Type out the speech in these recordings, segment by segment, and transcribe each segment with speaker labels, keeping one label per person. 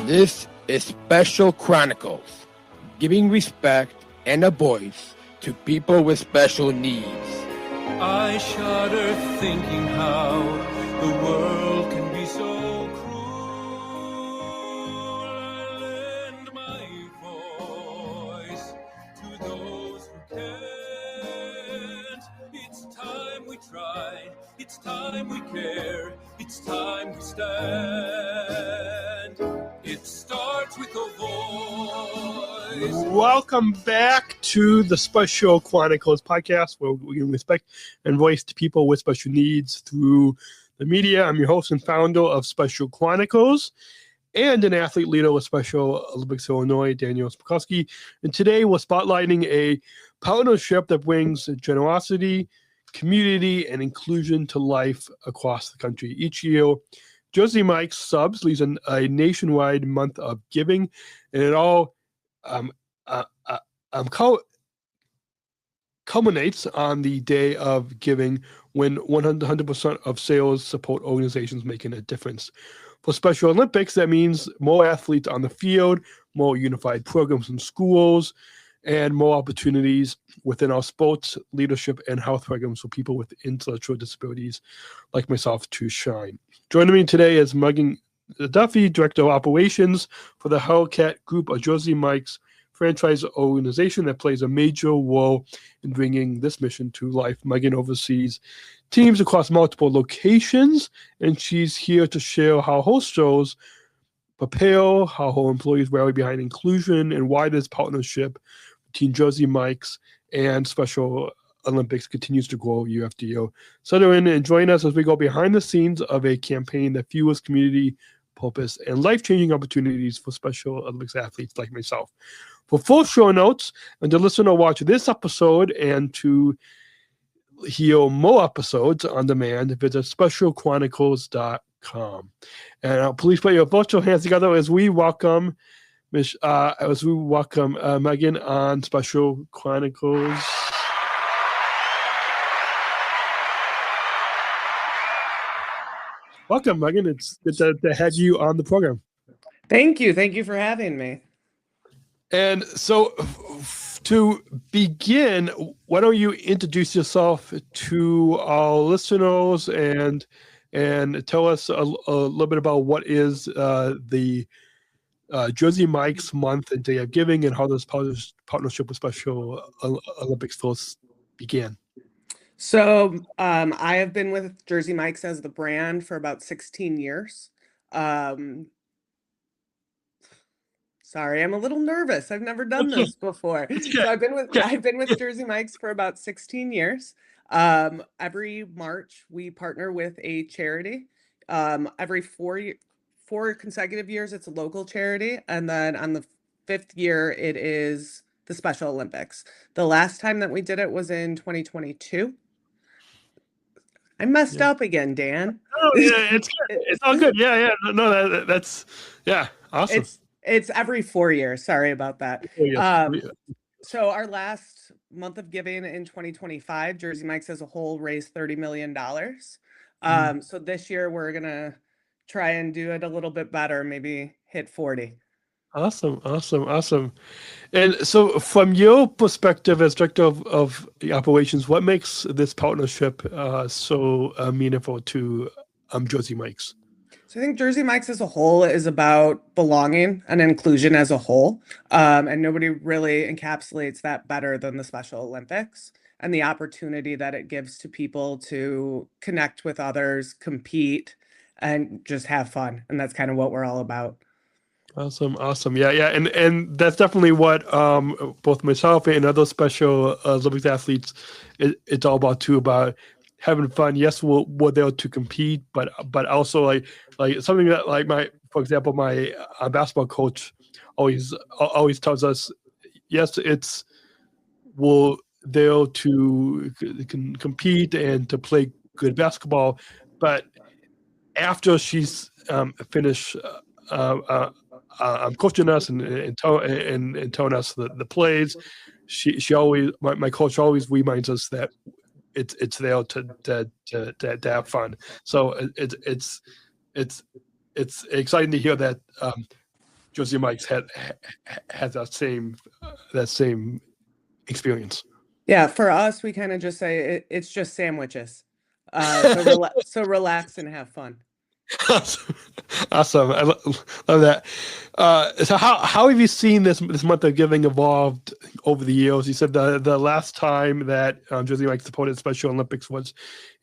Speaker 1: This is Special Chronicles, giving respect and a voice to people with special needs.
Speaker 2: I shudder thinking how the world can be so cruel. Lend my voice to those who can't. It's time we try, it's time we care, it's time we stand. It starts with a voice.
Speaker 3: Welcome back to the Special Chronicles Podcast, where we give respect and voice to people with special needs through the media. I'm your host and founder of Special Chronicles and an athlete leader with Special Olympics Illinois, Daniel Smrokowski. And today we're spotlighting a partnership that brings generosity, community, and inclusion to life across the country. Each year, Jersey Mike's Subs leads a nationwide month of giving, and it all culminates on the day of giving, when 100% of sales support organizations making a difference. For Special Olympics, that means more athletes on the field, more unified programs in schools, and more opportunities within our sports, leadership, and health programs for people with intellectual disabilities like myself to shine. Joining me today is Maegan Duffy, Director of Operations for the Hellcat Group, a Jersey Mike's franchise organization that plays a major role in bringing this mission to life. Maegan oversees teams across multiple locations, and she's here to share how her shows prepare, how her employees rally behind inclusion, and why this partnership between Jersey Mike's and Special Olympics continues to grow year after year. Settle in and join us as we go behind the scenes of a campaign that fuels community purpose and life-changing opportunities for Special Olympics athletes like myself. For full show notes and to listen or watch this episode and to hear more episodes on demand, visit specialchronicles.com. And please put your virtual hands together as we welcome Maegan on Special Chronicles. Welcome, Maegan. It's good to have you on the program.
Speaker 4: Thank you. Thank you for having me.
Speaker 3: And so to begin, why don't you introduce yourself to our listeners and tell us a little bit about what is the Jersey Mike's Month and Day of Giving, and how this partnership with Special Olympics first began.
Speaker 4: So I have been with Jersey Mike's as the brand for about 16 years. Sorry, I'm a little nervous. I've never done this before. So I've been with Jersey Mike's for about 16 years. Every March we partner with a charity. Every 4 consecutive years it's a local charity, and then on the 5th year it is the Special Olympics. The last time that we did it was in 2022. I messed up again, Dan.
Speaker 3: Oh yeah, it's good. It's all good. Yeah. No, that's awesome.
Speaker 4: It's every 4 years. Sorry about that. So our last month of giving in 2025, Jersey Mike's as a whole raised $30 million. So this year we're gonna try and do it a little bit better, maybe hit 40.
Speaker 3: Awesome. And so from your perspective as director of the operations, what makes this partnership so meaningful to Jersey Mike's?
Speaker 4: So I think Jersey Mike's as a whole is about belonging and inclusion as a whole. And nobody really encapsulates that better than the Special Olympics and the opportunity that it gives to people to connect with others, compete, and just have fun. And that's kind of what we're all about.
Speaker 3: Awesome. Yeah. And that's definitely what both myself and other Special Olympics athletes, it's all about too, about having fun. Yes, we're there to compete, but also like something that for example, my basketball coach always tells us, yes, we're there to compete and to play good basketball, but after she's finished coaching us and telling us the plays, she always, my coach always reminds us that it's there to have fun. So it's exciting to hear that Josie Mike's had that same experience.
Speaker 4: Yeah, for us, we kind of just say it's just sandwiches. So relax and have fun.
Speaker 3: Awesome. I love that. So how have you seen this month of giving evolved over the years? You said the last time that Jersey Mike supported Special Olympics was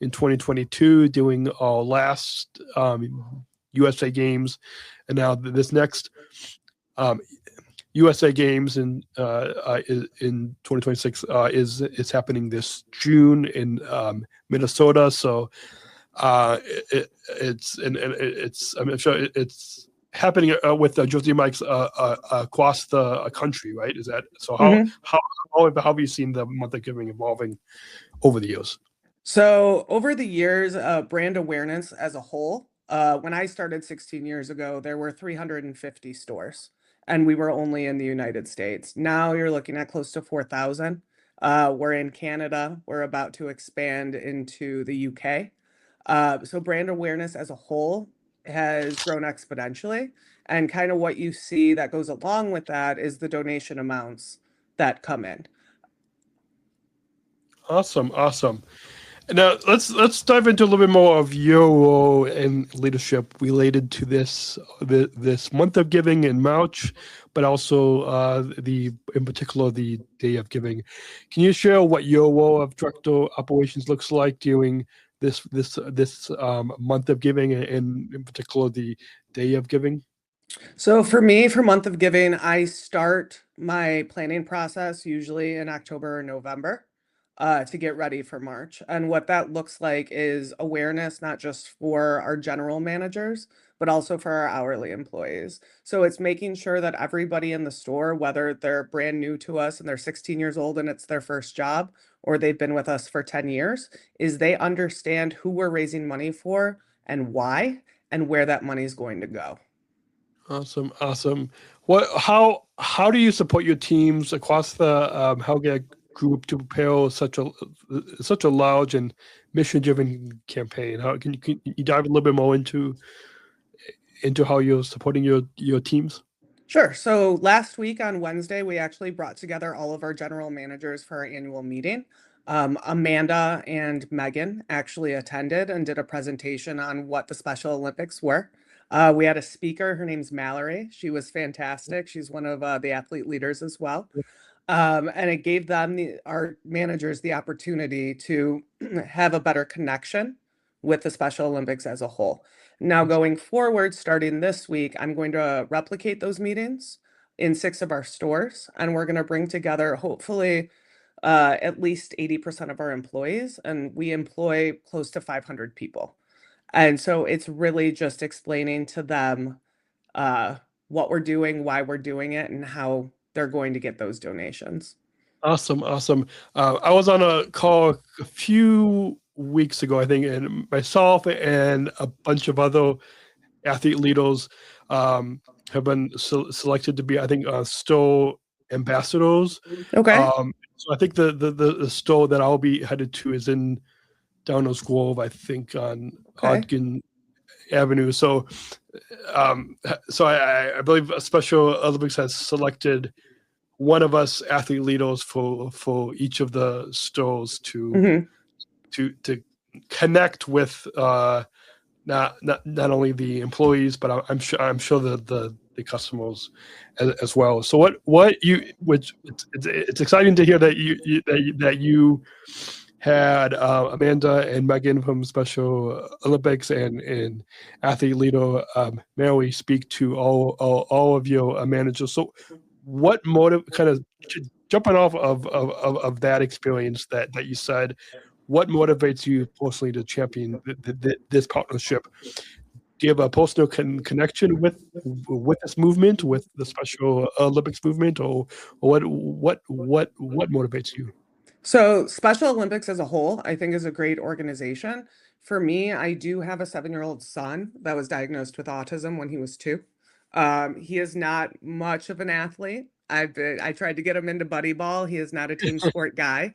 Speaker 3: in 2022, doing our last USA Games, and now this next USA Games in 2026 is happening this June in Minnesota. So I'm sure it's happening with Josie Mike's across the country, right? Is that so? How have you seen the month of giving evolving over the years?
Speaker 4: So over the years, brand awareness as a whole, when I started 16 years ago, there were 350 stores, and we were only in the United States. Now you're looking at close to 4,000. We're in Canada. We're about to expand into the UK. So brand awareness as a whole has grown exponentially. And kind of what you see that goes along with that is the donation amounts that come in.
Speaker 3: Awesome. Now let's dive into a little bit more of your role and leadership related to this month of giving in March, but also in particular the day of giving. Can you share what your role of director operations looks like during this month of giving, and in particular the day of giving?
Speaker 4: So for me, for month of giving, I start my planning process usually in October or November to get ready for March. And what that looks like is awareness, not just for our general managers, but also for our hourly employees. So it's making sure that everybody in the store, whether they're brand new to us and they're 16 years old and it's their first job, or they've been with us for 10 years, is they understand who we're raising money for and why, and where that money is going to go.
Speaker 3: Awesome. How do you support your teams across the Hellcat Group to prepare such a large and mission-driven campaign? How can you dive a little bit more into how you're supporting your teams?
Speaker 4: Sure. So last week on Wednesday, we actually brought together all of our general managers for our annual meeting. Amanda and Maegan actually attended and did a presentation on what the Special Olympics were. We had a speaker. Her name's Mallory. She was fantastic. She's one of the athlete leaders as well. And it gave them, our managers, the opportunity to have a better connection with the Special Olympics as a whole. Now, going forward, starting this week, I'm going to replicate those meetings in 6 of our stores, and we're going to bring together, hopefully, at least 80% of our employees, and we employ close to 500 people. And so it's really just explaining to them what we're doing, why we're doing it, and how they're going to get those donations.
Speaker 3: Awesome. I was on a call a few weeks ago, I think, and myself and a bunch of other athlete leaders have been selected to be, I think, store ambassadors.
Speaker 4: Okay.
Speaker 3: So I think the store that I'll be headed to is in Downers Grove, I think, on Ogden Avenue. So I believe Special Olympics has selected one of us athlete leaders for each of the stores to connect with not only the employees, but I'm sure the customers as well. So it's exciting to hear that you had Amanda and Maegan from Special Olympics and athlete leader Mary speak to all of your managers. So what kind of jumping off of that experience that you said, what motivates you personally to champion this partnership? Do you have a personal connection with this movement, with the Special Olympics movement, or what motivates you?
Speaker 4: So Special Olympics as a whole, I think, is a great organization. For me, I do have a 7-year-old son that was diagnosed with autism when he was 2. He is not much of an athlete. I tried to get him into buddy ball. He is not a team sport guy.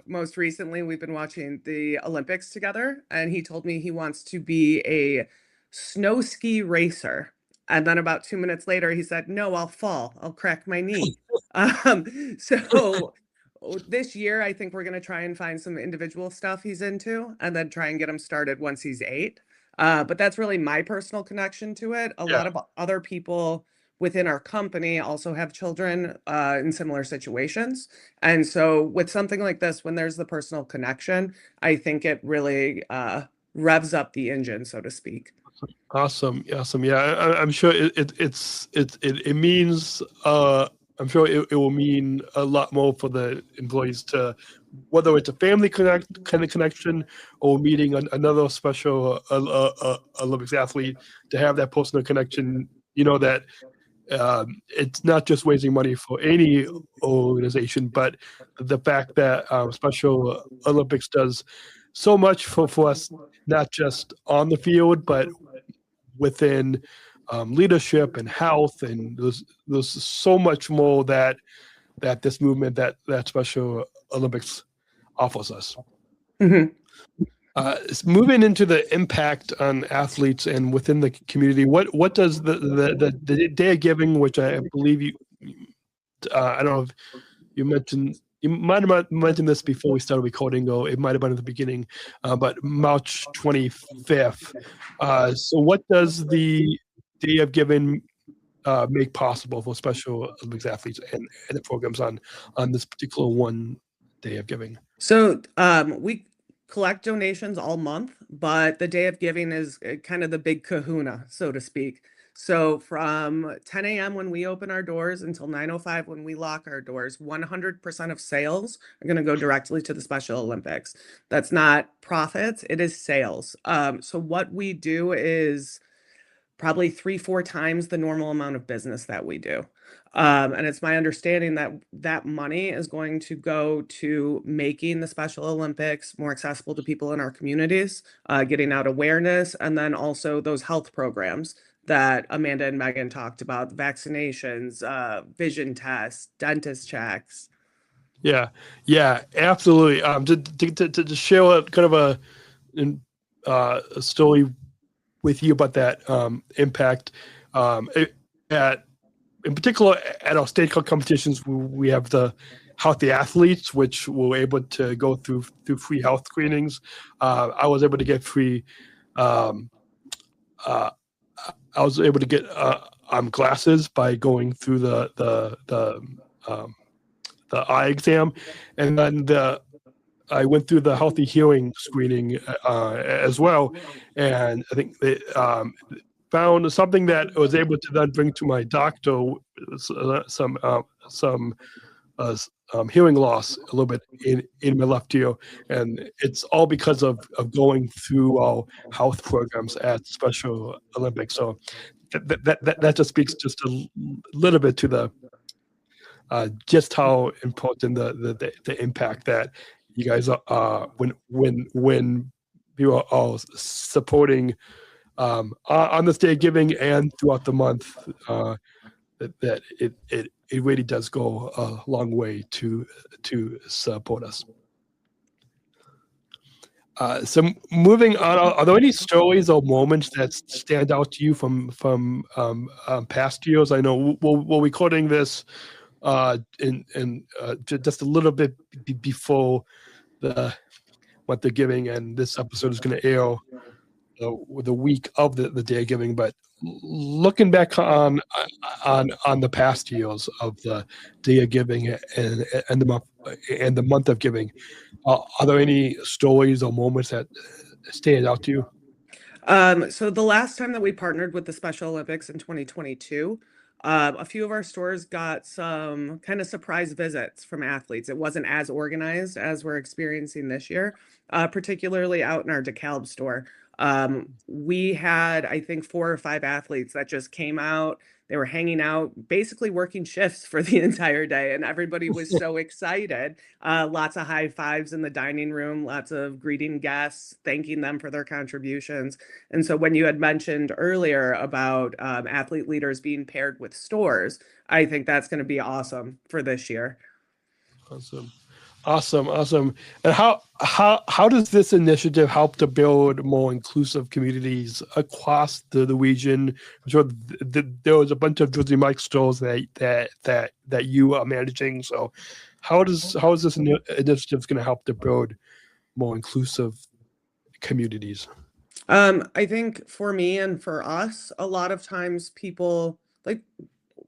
Speaker 4: Most recently, we've been watching the Olympics together, and he told me he wants to be a snow ski racer And then about 2 minutes later, he said, no, I'll fall. I'll crack my knee. So this year, I think we're going to try and find some individual stuff he's into and then try and get him started once he's 8. But that's really my personal connection to it. A lot of other people within our company also have children in similar situations. And so with something like this, when there's the personal connection, I think it really revs up the engine, so to speak.
Speaker 3: Awesome. Yeah, I'm sure it means I'm sure it will mean a lot more for the employees to, whether it's a family kind of connection or meeting another Special Olympics athlete, to have that personal connection. That it's not just raising money for any organization, but the fact that Special Olympics does so much for us, not just on the field, but within leadership and health, and there's so much more that this movement, that Special Olympics offers us.
Speaker 4: Mm-hmm.
Speaker 3: Moving into the impact on athletes and within the community, what does the Day of Giving, which I believe you, I don't know if you mentioned. You might have mentioned this before we started recording, or it might have been at the beginning, but March 25th. So what does the Day of Giving make possible for Special Olympics athletes and the programs on this particular one Day of Giving?
Speaker 4: So we collect donations all month, but the Day of Giving is kind of the big kahuna, so to speak. So from 10 a.m. when we open our doors until 9:05 when we lock our doors, 100% of sales are going to go directly to the Special Olympics. That's not profits, it is sales. So what we do is probably 3-4 times the normal amount of business that we do. And it's my understanding that that money is going to go to making the Special Olympics more accessible to people in our communities, getting out awareness, and then also those health programs that Amanda and Maegan talked about, vaccinations, vision tests, dentist checks.
Speaker 3: Yeah, absolutely. To share kind of a story with you about that impact, in particular at our state competitions, we have the healthy athletes, which were able to go through free health screenings. I was able to get free. I was able to get glasses by going through the eye exam, and then I went through the healthy hearing screening as well, and I think they found something that I was able to then bring to my doctor, some hearing loss a little bit in my left ear, and it's all because of going through our health programs at Special Olympics. So that just speaks just a little bit to the just how important the impact that you guys are when you are supporting on this Day of Giving and throughout the month. That it really does go a long way to support us. So moving on, are there any stories or moments that stand out to you from past years? I know we're recording this just a little bit before what they're giving, and this episode is going to air the week of the Day of Giving. But looking back on the past years of the Day of Giving and the month of giving, are there any stories or moments that stand out to you?
Speaker 4: So the last time that we partnered with the Special Olympics in 2022, a few of our stores got some kind of surprise visits from athletes. It wasn't as organized as we're experiencing this year, particularly out in our DeKalb store. We had, I think, 4 or 5 athletes that just came out. They were hanging out, basically working shifts for the entire day, and everybody was so excited. Lots of high fives in the dining room, lots of greeting guests, thanking them for their contributions. And so when you had mentioned earlier about athlete leaders being paired with stores, I think that's going to be awesome for this year.
Speaker 3: Awesome. Awesome. And how does this initiative help to build more inclusive communities across the region? I'm sure there was a bunch of Jersey Mike stores that you are managing. So how is this initiative going to help to build more inclusive communities?
Speaker 4: I think for me and for us, a lot of times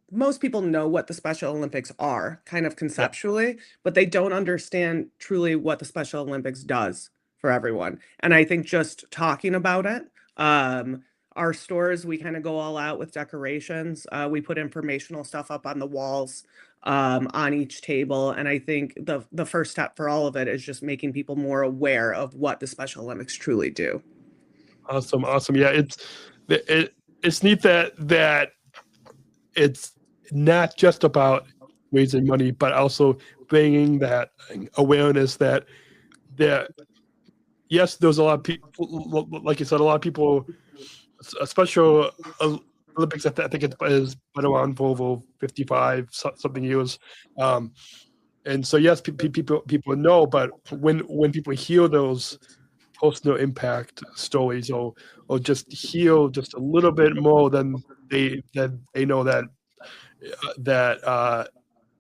Speaker 4: most people know what the Special Olympics are, kind of conceptually, but they don't understand truly what the Special Olympics does for everyone. And I think just talking about it, our stores, we kind of go all out with decorations. We put informational stuff up on the walls, on each table. And I think the first step for all of it is just making people more aware of what the Special Olympics truly do.
Speaker 3: Awesome. Yeah, it's neat that it's not just about raising money, but also bringing that awareness that yes, there's a lot of people, like you said, a lot of people, Special Olympics, I think it's been around for over 55 something years. And so yes, people know, but when people hear those personal impact stories or just hear just a little bit more, then they know that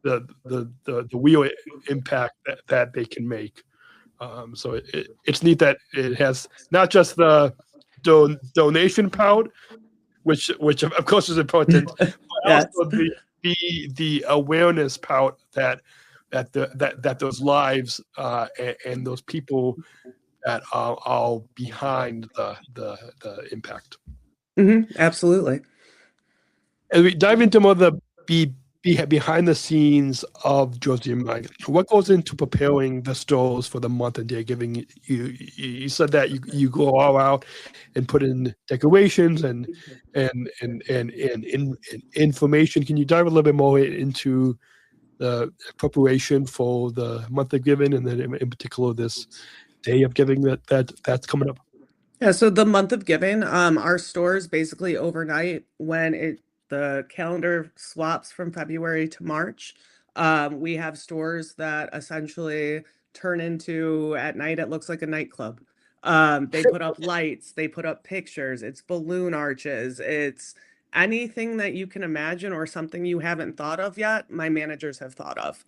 Speaker 3: the real impact that they can make. So it's neat that it has not just the donation part, which of course is important, but
Speaker 4: Yes.
Speaker 3: also the awareness part that those lives and those people that are behind the impact.
Speaker 4: Absolutely.
Speaker 3: As we dive into more of the behind the scenes of Jersey Mike, what goes into preparing the stores for the month and day giving? You said that you go all out and put in decorations and information. Can you dive a little bit more into the preparation for the month of giving, and then in particular this day of giving that's coming up?
Speaker 4: Yeah, so the month of giving, our stores basically overnight when the calendar swaps from February to March. We have stores that essentially turn into, at night, it looks like a nightclub. They put up lights, they put up pictures, it's balloon arches, it's anything that you can imagine or something you haven't thought of yet, my managers have thought of.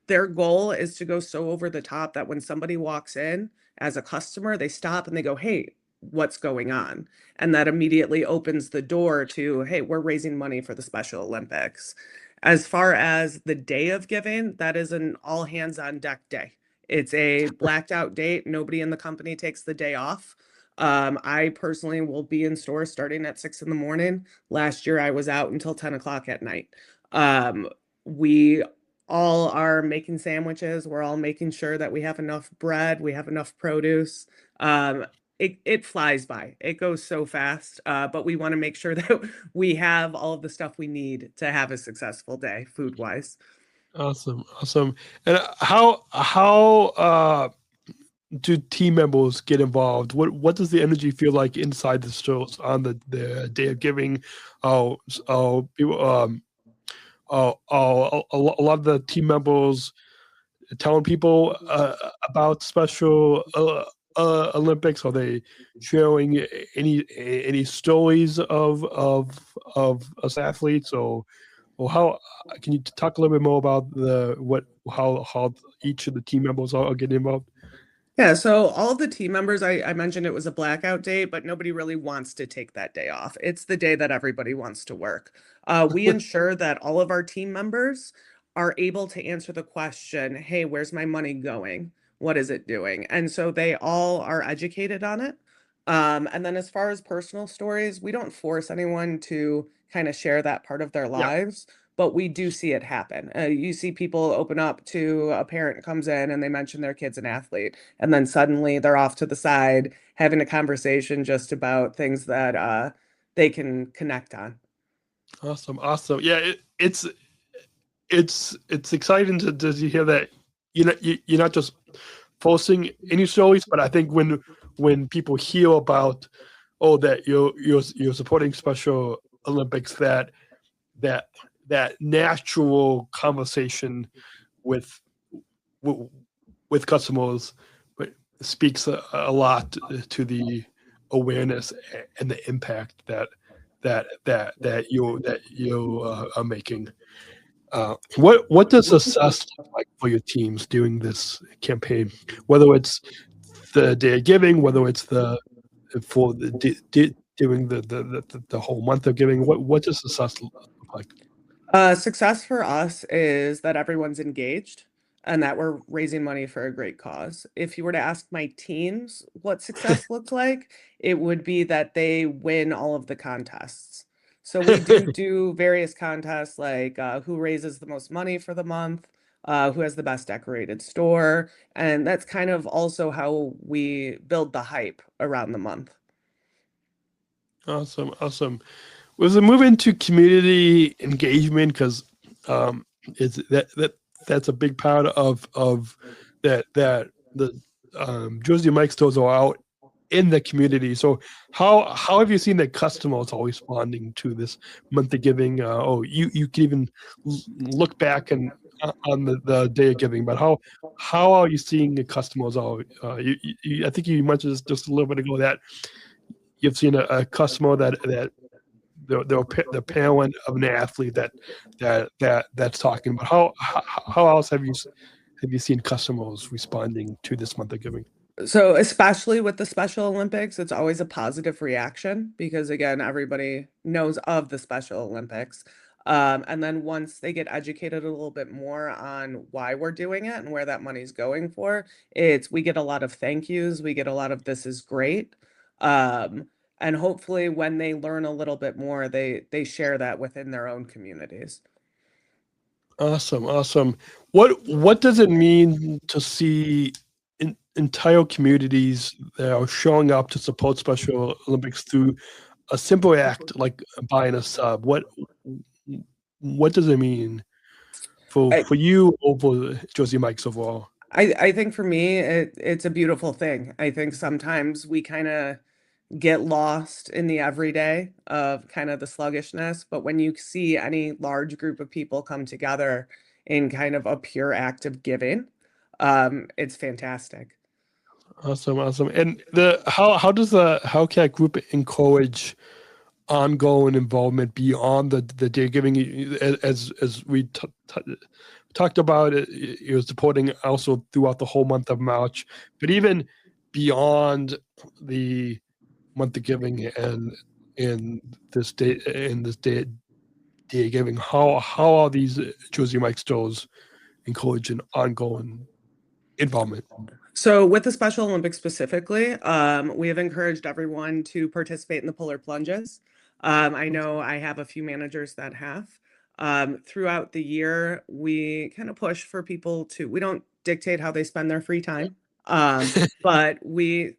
Speaker 4: Their goal is to go so over the top that when somebody walks in as a customer, they stop and they go, hey, what's going on? And that immediately opens the door to, hey, we're raising money for the Special Olympics. As far as the day of giving, that is an all hands on deck day. It's a blacked out date. Nobody in the company takes the day off. I personally will be in store starting at 6 a.m. Last year, I was out until 10 o'clock at night. We all are making sandwiches. We're all making sure that we have enough bread, we have enough produce. It flies by. It goes so fast, but we want to make sure that we have all of the stuff we need to have a successful day, food-wise.
Speaker 3: Awesome. And how do team members get involved? What does the energy feel like inside the stores on the day of giving? People, a lot of the team members telling people about Special Olympics? Are they sharing any stories of us athletes, or how? Can you talk a little bit more about how each of the team members are getting involved?
Speaker 4: Yeah, so all of the team members, I mentioned it was a blackout day, but nobody really wants to take that day off. It's the day that everybody wants to work. We ensure that all of our team members are able to answer the question, hey, where's my money going? What is it doing? And so they all are educated on it. And then as far as personal stories, we don't force anyone to kind of share that part of their lives. But we do see it happen. You see people open up to a parent comes in and they mention their kid's an athlete, and then suddenly they're off to the side having a conversation just about things that they can connect on.
Speaker 3: Awesome. Yeah, it's exciting to hear that you're not just posting any stories, but I think when people hear about that you're supporting Special Olympics, that natural conversation with with customers, but speaks a lot to the awareness and the impact that you are making. What does success look like for your teams doing this campaign? Whether it's the day of giving, whether it's for doing the whole month of giving, what does success look like?
Speaker 4: Success for us is that everyone's engaged and that we're raising money for a great cause. If you were to ask my teams what success looks like, it would be that they win all of the contests. So we do various contests like who raises the most money for the month, who has the best decorated store, and that's kind of also how we build the hype around the month.
Speaker 3: Awesome. Was it move into community engagement, because it's that's a big part of that the Jersey Mike stores are out in the community. So how have you seen the customers all responding to this month of giving? You can even look back and on the day of giving, but how are you seeing the customers all? I think you mentioned just a little bit ago that you've seen a customer that the parent of an athlete that's talking. But how else have you seen customers responding to this month of giving?
Speaker 4: So especially with the Special Olympics, it's always a positive reaction because again, everybody knows of the Special Olympics. And then once they get educated a little bit more on why we're doing it and where that money's going for, we get a lot of thank yous, we get a lot of this is great. And hopefully when they learn a little bit more, they share that within their own communities.
Speaker 3: Awesome. What does it mean to see entire communities that are showing up to support Special Olympics through a simple act like buying a sub? What does it mean for you over Jersey Mike's overall?
Speaker 4: I think for me, it's a beautiful thing. I think sometimes we kind of get lost in the everyday of kind of the sluggishness, but when you see any large group of people come together in kind of a pure act of giving, it's fantastic.
Speaker 3: Awesome. And how does the Hellcat Group encourage ongoing involvement beyond the day giving? As we talked about, it was supporting also throughout the whole month of March, but even beyond the month of giving and in this day giving, how are these Jersey Mike stores encouraging ongoing involvement?
Speaker 4: So with the Special Olympics specifically, we have encouraged everyone to participate in the polar plunges. I know I have a few managers that have. Throughout the year, we kind of push for people we don't dictate how they spend their free time, but we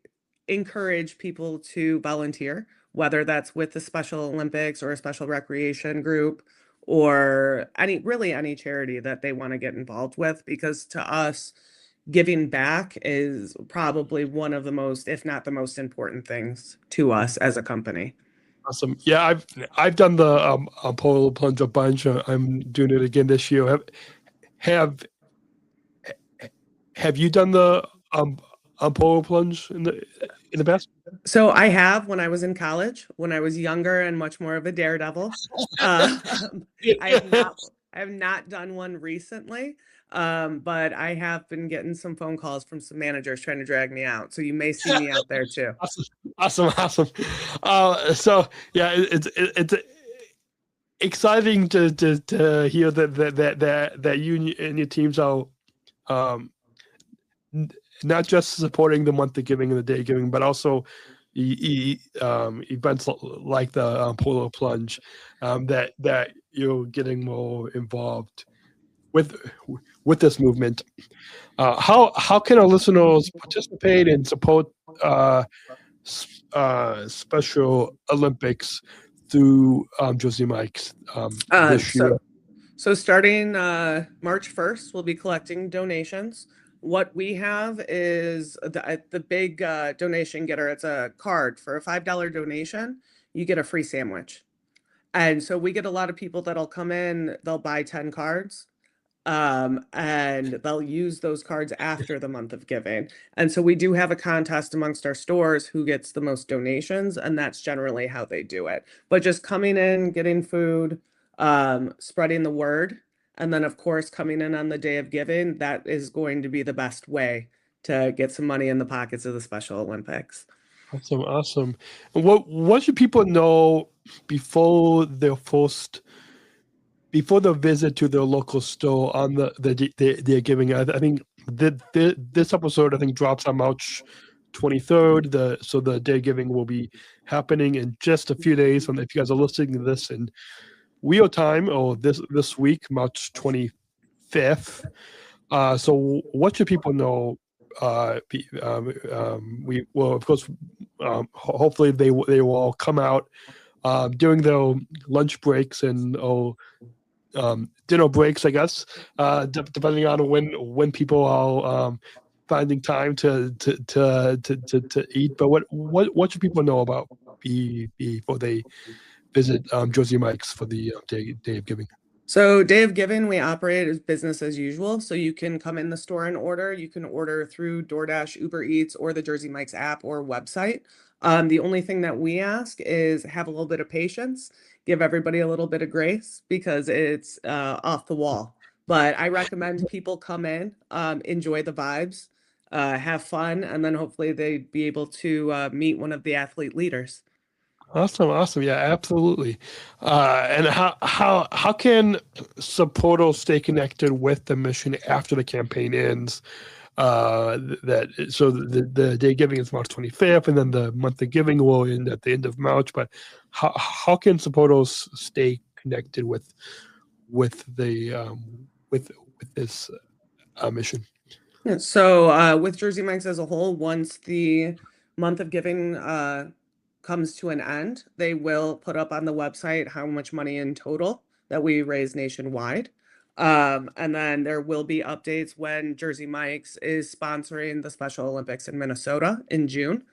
Speaker 4: encourage people to volunteer, whether that's with the Special Olympics or a special recreation group or any charity that they want to get involved with, because to us, giving back is probably one of the most, if not the most important things to us as a company.
Speaker 3: Awesome. Yeah, I've done the polar plunge a bunch. I'm doing it again this year. Have you done the polar plunge in the past?
Speaker 4: So I have when I was in college, when I was younger and much more of a daredevil. I have not done one recently, but I have been getting some phone calls from some managers trying to drag me out. So you may see me out there too.
Speaker 3: Awesome. So yeah, it's exciting to hear that you and your teams are not just supporting the month of giving and the day of giving, but also events like the polar plunge, that you're getting more involved with this movement. How can our listeners participate and support Special Olympics through Jersey Mike's this year?
Speaker 4: So starting March 1st, we'll be collecting donations. What we have is the big donation getter. It's a card for a $5 donation. You get a free sandwich. And so we get a lot of people that'll come in, they'll buy 10 cards. and they'll use those cards after the month of giving. And so we do have a contest amongst our stores who gets the most donations, and that's generally how they do it. But just coming in, getting food, spreading the word, and then of course coming in on the day of giving, that is going to be the best way to get some money in the pockets of the Special Olympics.
Speaker 3: Awesome. And what should people know before the visit to their local store on the giving? I think this episode drops on March 23rd. So the day giving will be happening in just a few days. And if you guys are listening to this in real time or this week, March 25th. So what should people know? We will, of course, hopefully they will all come out during their lunch breaks and dinner breaks, I guess, depending on when people are finding time to eat. But what should people know about before they visit Jersey Mike's for the day of giving?
Speaker 4: So day of giving, we operate as business as usual. So you can come in the store and order. You can order through DoorDash, Uber Eats, or the Jersey Mike's app or website. The only thing that we ask is have a little bit of patience, give everybody a little bit of grace because it's off the wall. But I recommend people come in, enjoy the vibes, have fun, and then hopefully they'd be able to meet one of the athlete leaders.
Speaker 3: Awesome. Yeah, absolutely. And how can supporters stay connected with the mission after the campaign ends? The day giving is March 25th, and then the month of giving will end at the end of March. But how can supporters stay connected with this mission?
Speaker 4: Yeah, so with Jersey Mike's as a whole, once the month of giving comes to an end, they will put up on the website how much money in total that we raise nationwide. And then there will be updates when Jersey Mike's is sponsoring the Special Olympics in Minnesota in June.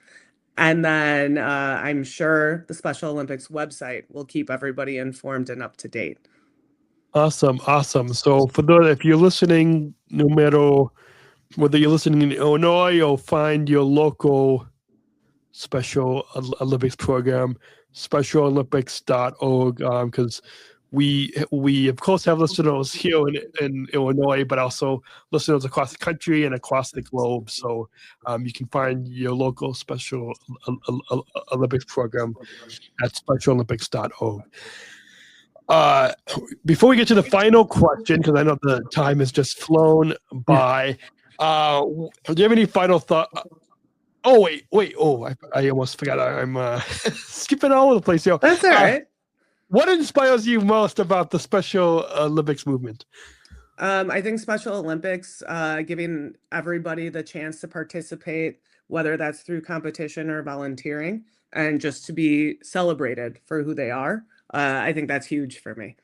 Speaker 4: And then I'm sure the Special Olympics website will keep everybody informed and up to date.
Speaker 3: Awesome. So for those, if you're listening, no matter whether you're listening in Illinois or find your local Special Olympics program, specialolympics.org, because we of course have listeners here in Illinois, but also listeners across the country and across the globe. So you can find your local Special Olympics program at specialolympics.org. Before we get to the final question, because I know the time has just flown by, do you have any final thought? Oh, wait. Oh, I almost forgot. I'm skipping all over the place here.
Speaker 4: That's all right.
Speaker 3: What inspires you most about the Special Olympics movement?
Speaker 4: I think Special Olympics, giving everybody the chance to participate, whether that's through competition or volunteering, and just to be celebrated for who they are. I think that's huge for me.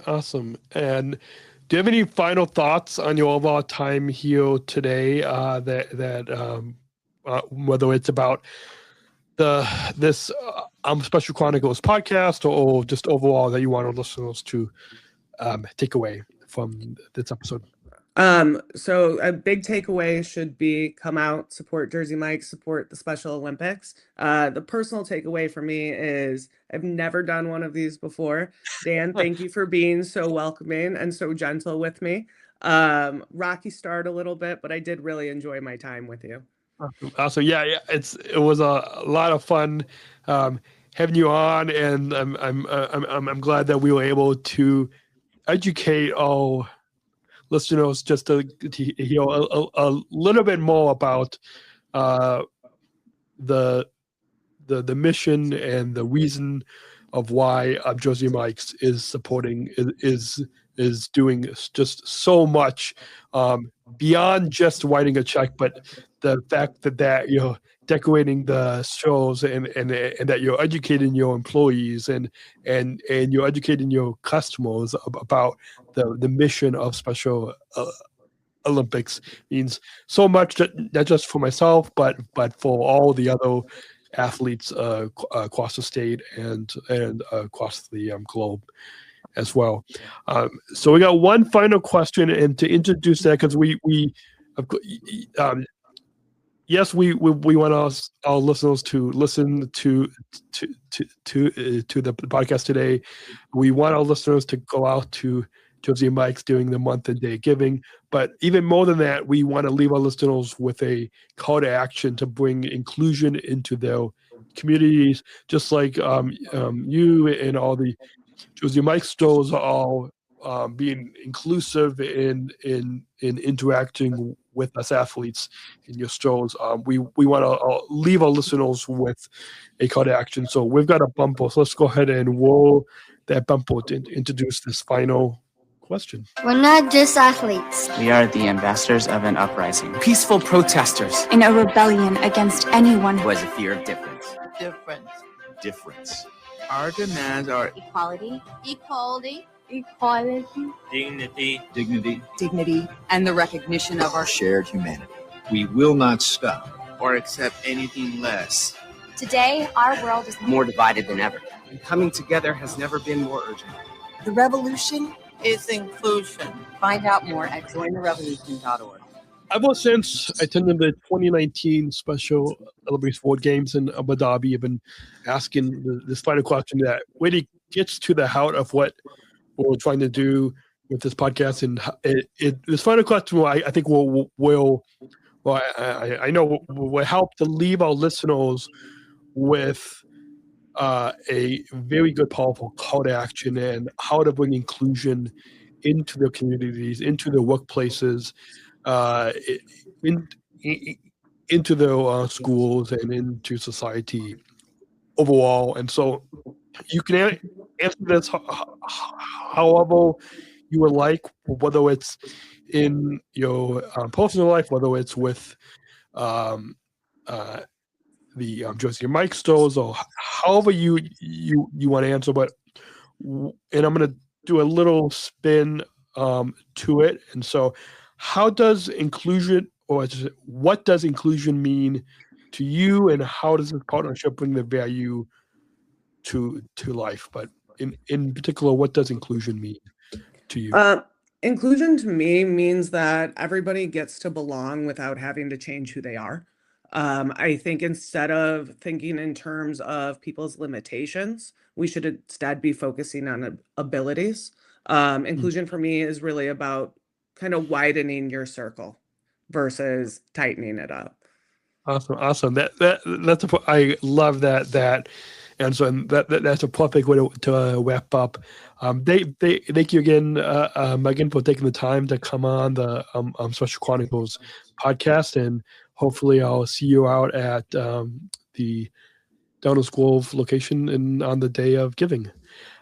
Speaker 3: Awesome. And do you have any final thoughts on your overall time here today? Whether it's about this Special Chronicles podcast or just overall that you want our listeners to take away from this episode?
Speaker 4: So a big takeaway should be come out, support Jersey Mike's, support the Special Olympics. The personal takeaway for me is I've never done one of these before. Dan, thank you for being so welcoming and so gentle with me. Rocky start a little bit, but I did really enjoy my time with you.
Speaker 3: Awesome. Yeah. It was a lot of fun having you on, and I'm glad that we were able to educate all listeners just to hear a little bit more about the mission and the reason of why Jersey Mike's is supporting is doing just so much beyond just writing a check, but the fact that you're decorating the shows and that you're educating your employees and you're educating your customers about the mission of Special Olympics means so much, not just for myself, but for all the other athletes across the state and across the globe. as well. So we got one final question, and to introduce that, because yes, we want our listeners to listen to the podcast today. We want our listeners to go out to Josie and Mike's during the month and day of giving. But even more than that, we want to leave our listeners with a call to action to bring inclusion into their communities, just like you and all the Josie and Mike's stores are all being inclusive in interacting with us athletes in your stores. We want to leave our listeners with a call to action. So we've got a bumper. So let's go ahead and roll that bumper to introduce this final question.
Speaker 5: We're not just athletes.
Speaker 6: We are the ambassadors of an uprising.
Speaker 7: Peaceful protesters.
Speaker 8: In a rebellion against anyone
Speaker 7: who has a fear of difference.
Speaker 9: Difference.
Speaker 7: Our demands are
Speaker 5: equality.
Speaker 9: Dignity.
Speaker 10: And the recognition of our
Speaker 9: shared humanity. We will not stop
Speaker 7: or accept anything less.
Speaker 5: Today, our world is
Speaker 7: more divided than ever.
Speaker 10: And coming together has never been more urgent.
Speaker 11: The revolution
Speaker 10: is inclusion. Find out more at jointherevolution.org.
Speaker 3: Ever since attending the 2019 Special Olympics World Games in Abu Dhabi, I've been asking this final question that really gets to the heart of what we're trying to do with this podcast. And this final question, I think I know will help to leave our listeners with a very good, powerful call to action and how to bring inclusion into their communities, into their workplaces, into their schools and into society overall. And so you can answer this however you would like, whether it's in your personal life, whether it's with the Josie and Mike stores, or however you want to answer. But and I'm going to do a little spin to it. And so, how does inclusion, or what does inclusion mean to you, and how does this partnership bring the value to life? But in particular, what does inclusion mean to you?
Speaker 4: Inclusion to me means that everybody gets to belong without having to change who they are. I think instead of thinking in terms of people's limitations, we should instead be focusing on abilities. Inclusion for me is really about kind of widening your circle versus tightening it up.
Speaker 3: Awesome. I love that. And so that's a perfect way to wrap up. Thank you again, Maegan, for taking the time to come on the Special Chronicles podcast, and hopefully I'll see you out at the Downers Grove location on the day of giving.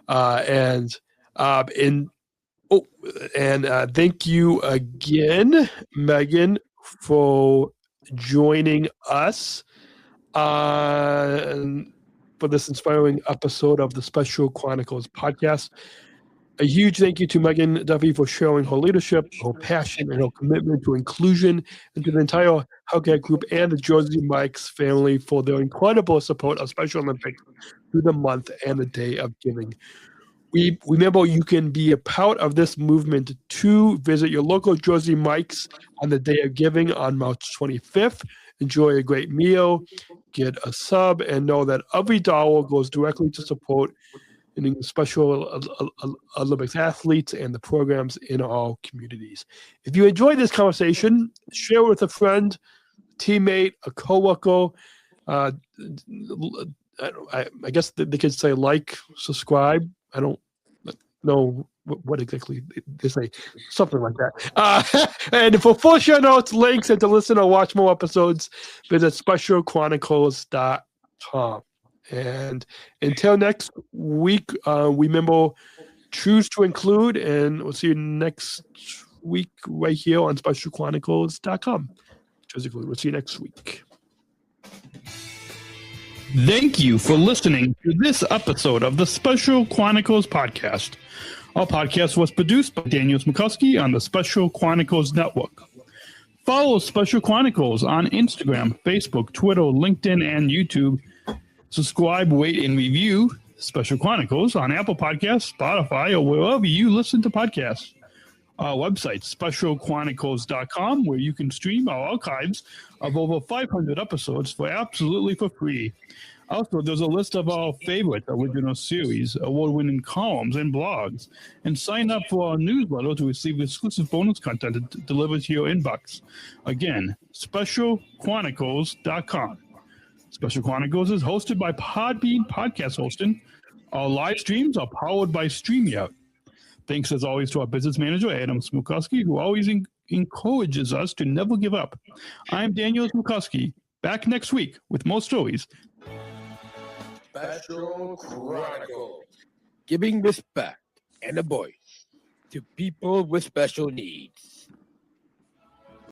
Speaker 3: And thank you again, Maegan, for joining us for this inspiring episode of the Special Chronicles podcast. A huge thank you to Maegan Duffy for sharing her leadership, her passion, and her commitment to inclusion, and to the entire Hellcat Group and the Josie Mike's family for their incredible support of Special Olympics through the month and the day of giving. We remember you can be a part of this movement to visit your local Josie Mike's on the day of giving on March 25th. Enjoy a great meal, get a sub, and know that every dollar goes directly to support Special Olympics athletes and the programs in our communities. If you enjoyed this conversation, share with a friend, teammate, a coworker. I guess they could say like, subscribe. I don't know what exactly they say, something like that. And for full show notes, links, and to listen or watch more episodes, visit specialchronicles.com. And until next week, remember, choose to include, and we'll see you next week right here on specialchronicles.com. We'll see you next week.
Speaker 12: Thank you for listening to this episode of the Special Chronicles Podcast. Our podcast was produced by Daniel Smrokowski on the Special Chronicles Network. Follow Special Chronicles on Instagram, Facebook, Twitter, LinkedIn, and YouTube. Subscribe, rate, and review. Special Chronicles on Apple Podcasts, Spotify, or wherever you listen to podcasts. Our website, specialchronicles.com, where you can stream our archives of over 500 episodes absolutely for free. Also, there's a list of our favorite original series, award-winning columns, and blogs. And sign up for our newsletter to receive exclusive bonus content delivered to your inbox. Again, specialchronicles.com. Special Chronicles is hosted by Podbean Podcast Hosting. Our live streams are powered by StreamYard. Thanks, as always, to our business manager, Daniel Smrokowski, who always encourages us to never give up. I'm Daniel Smrokowski, back next week with more stories.
Speaker 1: Special Chronicles, giving respect and a voice to people with special needs.